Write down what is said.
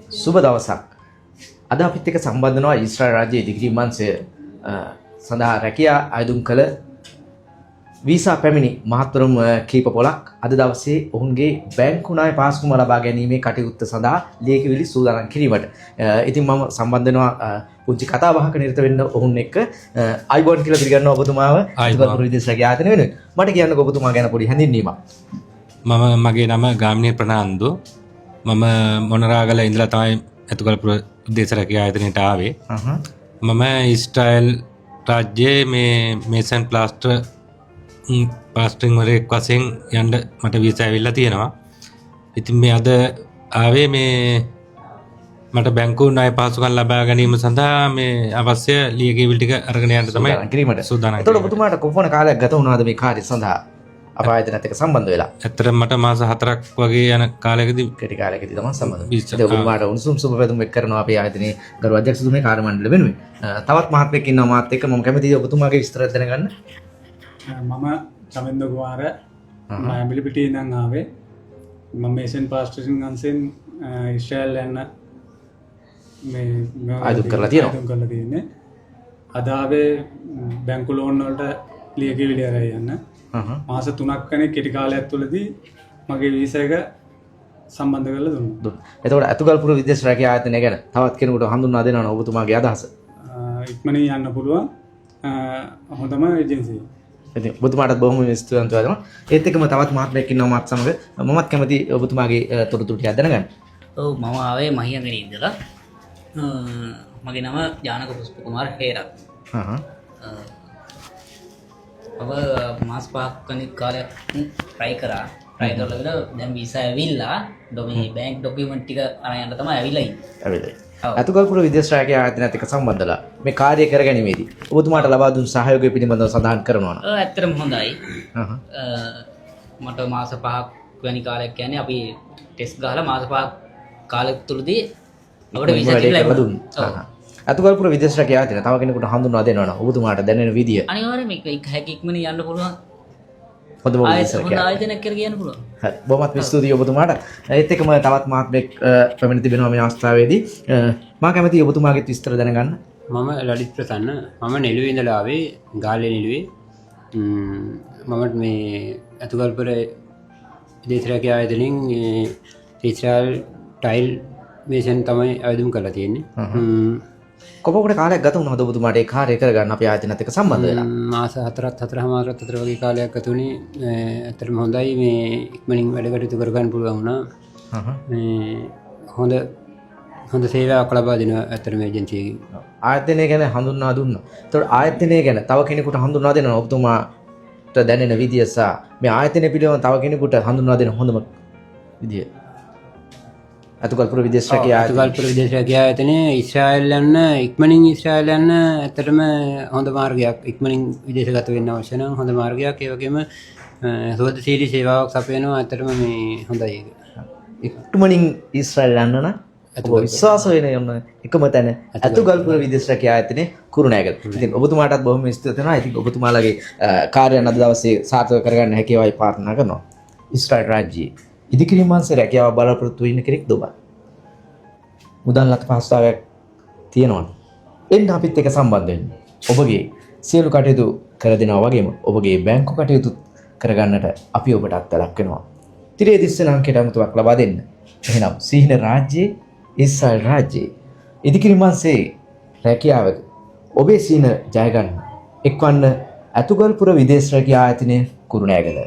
සුබ දවසක්. අද අපිත් එක්ක සම්බන්ධ වෙනවා ඊශ්‍රායල් රාජ්‍යයේ ඉදිකිරීම් මංශය සඳහා රැකියා අයදුම් කළ වීසා පැමිණි මහත්වරුන් කීප පොලක් අද දවසේ ඔවුන්ගේ බැංකු ණය පාස්කුම ලබා ගැනීමේ කටයුත්ත සඳහා ලියකියවිලි සූදානම් කිරීමට. ඉතින් මම සම්බන්ධ වෙනවා පුංචි කතා බහක නිරත වෙන්න ඔවුන් එක්ක අයිබෝන් කියලා පිළිගන්නවා ඔබතුමාව අතිපුර විදේශ රැකියා ආයතන වෙනුවෙන්. මට කියන්නකෝ ඔබතුමා ගැන පොඩි හැඳින්වීමක්. මගේ නම ගාමිණී ප්‍රනාන්දු. මම මොනරාගල ඉඳලා තමයි අතුගල්පුර විදේශ රැකියා ආයතනයට ආවේ. මම ඊශ්‍රායල් රාජ්‍යයේ මේ මේසන් ප්ලාස්ටරින් වරෙක් වශයෙන් යන්න මට වීසා ඇවිල්ලා තියෙනවා. ඉතින් මේ අද ආවේ මේ මට බැංකු ණය පහසුකම් ලබා ගැනීම සඳහා මේ අවශ්‍ය ලියකියවිලි ටික අරගෙන යන්න තමයි සූදානම්. එතකොට ඔබතුමාට කොපමණ කාලයක් ගත වුණාද මේ කාර්ය සඳහා අප ආයතනත් එක්ක සම්බන්ධ වෙලා? ඇත්තටම මට මාස 4ක් වගේ යන කාලයකදී කෙටි කාලයකදී තමයි සම්බන්ධ වෙන්නේ. ඔබතුමාට උණුසුම් සුබ පැතුම් එක් කරනවා අපේ ආයතනයේ ගරු අධ්‍යක්ෂතුමේ කාර්ය මණ්ඩල වෙනුවෙන්. තවත් මහත්මයෙක් ඉන්නවා මාත් එක්ක. මම කැමතියි ඔබතුමාගේ විස්තර දැනගන්න. මම චමින්ද කුමාර මිලිපිටියේ ඉඳන් ආවේ. මම මේසන් ප්ලාස්ටරින් අංශෙන් ඊශ්‍රායල් යන මේ ආයුධ කරලා තියෙන්නේ. අද ආවේ බැංකු ලෝන් වලට ලියකියවිලි අරගෙන යන්න. මාස 3ක් කනේ කෙටි කාලයක් තුළදී මගේ වීසා එක සම්බන්ධ කරලා දුන්නා. එතකොට අතුගල්පුර විදේශ රැකියා ආයතනය ගැන තවත් කෙනෙකුට හඳුන්වා දෙනවනේ ඔබතුමාගේ අදහස? ඉක්මනින් යන්න පුළුවන් හොඳම ඒජන්සිය. ඉතින් ඔබතුමාටත් බොහොම ස්තුතිවන්ත වෙනවා. ඒත් එක්කම තවත් මහත්මයෙක් ඉන්නවා මාත් සමග. මමත් කැමතියි ඔබතුමාගේ තොරතුරු ටිකක් දැනගන්න. ඔව් මම ආවේ මහියංගනේ ඉඳලා. මගේ නම ජානක පුෂ්ප කුමාර හේරත්. මම මාස 5ක් කණික් කාලයක් try කරලා දැන් වීසා ඇවිල්ලා මේ බැංක් ડોකියුමන්ට් ටික අරන් යන්න තමයි ඇවිල්ලා ඉන්නේ. අතුගල්පුර විදේශ රැකියා ආයතනයත් එක්ක සම්බන්ධලා මේ කාර්ය කරගැනීමේදී ඔබතුමාට ලබා දුන් සහයෝගය පිළිබඳව සඳහන් කරනවා නම්? ඇත්තටම හොඳයි. මට මාස 5ක් වැනි කාලයක් කියන්නේ අපි ටෙස්ට් ගහලා මාස 5ක් කාලෙක තුලදී අපිට වීසා ටික ලැබුණා. අතුගල්පුර විදේශ රැකියා ආයතනය තව කෙනෙකුට හඳුන්වා දෙනවා නම් ඔබතුමාට දැනෙන විදිය? අනිවාර්යයෙන්ම මේක හැකියක්මනේ යන්න පුළුවන්. හොඳම විදේශ රැකියා ආයතනයක් කියලා කියන්න පුළුවන්. හරි. බොහොමත් ස්තුතියි ඔබතුමාට. ඒත් එක්කම තවත් මහත්මයෙක් පැමිණ තිබෙනවා මේ අවස්ථාවේදී. මම කැමතියි ඔබතුමාගේ විස්තර දැනගන්න. මම ලලිත් ප්‍රසන්න. මම නෙළුවේ ඉඳලා ආවේ ගාල්ලේ නෙළුවේ. මම මේ අතුගල්පුර විදේශ රැකියා ආයතනෙන් ඊශ්‍රායල් ටයිල් මේසන් තමයි ආයුධම් කරලා තියෙන්නේ. කොපමණ කාලයක් ගත වුණාද ඔබතුමාට ඒ කාර්ය කරගන්න අපේ ආයතනත් එක්ක සම්බන්ධ වෙලා? මාස 4මාසක් විතර වගේ කාලයක් ගත වුණේ. ඇත්තටම හොඳයි මේ ඉක්මනින් වැඩ කටයුතු කරගන්න පුළුවන් වුණා. මේ හොඳ සේවාවක් ලබා දෙනවා ඇත්තටම ඒජන්සියකින්. ආයතනය ගැන හඳුන්වා දුන්නා. ඒතකොට ආයතනය ගැන තව කෙනෙකුට හඳුන්වා දෙනවා ඔබතුමාට දැනෙන විදිය සහ මේ ආයතනය පිළිබඳව තව කෙනෙකුට හඳුන්වා දෙන හොඳම විදිය. අතුගල්පුර විදේශ රැකියා ආයතනයේ ඊශ්‍රායල් යන්න ඉක්මනින් ඊශ්‍රායල් යන්න ඇත්තටම හොඳ මාර්ගයක්. ඉක්මනින් විදේශගත වෙන්න අවශ්‍ය නම් හොඳ මාර්ගයක්. ඒ වගේම සුවදශීලී සේවාවක් සපයනවා. ඇත්තටම මේ හොඳයි ඒක. ඉක්මනින් ඊශ්‍රායල් යන්න නම් ඔබ විශ්වාස වෙන යන එකම තැන අතුගල්පුර විදේශ රැකියා ආයතනයේ කුරුණෑගල. ඉතින් ඔබතුමාටත් බොහොම ස්තුති වෙනවා. ඉතින් ඔබතුමාලගේ කාර්යයන් අද දවසේ සාර්ථක කරගන්න හැකියාවයි ප්‍රාර්ථනා කරනවා. ඊශ්‍රායල් රාජ්‍යයේ ඉදිකිරීම් මංශ රැකියාව බලාපොරොත්තු වෙන්න කෙනෙක්ද ඔබ? මුදල් ලත් පහසුතාවයක් තියෙනවනේ. එන්න අපිත් එක්ක සම්බන්ධ වෙන්න. ඔබගේ සියලු කටයුතු කර දෙනවා වගේම ඔබගේ බැංකු කටයුතු කරගන්නට අපි ඔබට අත්දැකක් වෙනවා. තිරේ දිස්ස ලංකේට අමුතුවක් ලබා දෙන්න. එහෙනම් සීන රාජ්‍යයේ ඊශ්‍රායල් රාජ්‍යයේ ඉදිකිරීම් මංශේ රැකියාවක ඔබේ සීන ජය ගන්න එක්වන්න අතුගල්පුර විදේශ රැකියා ආයතනයේ කුරුණෑගල.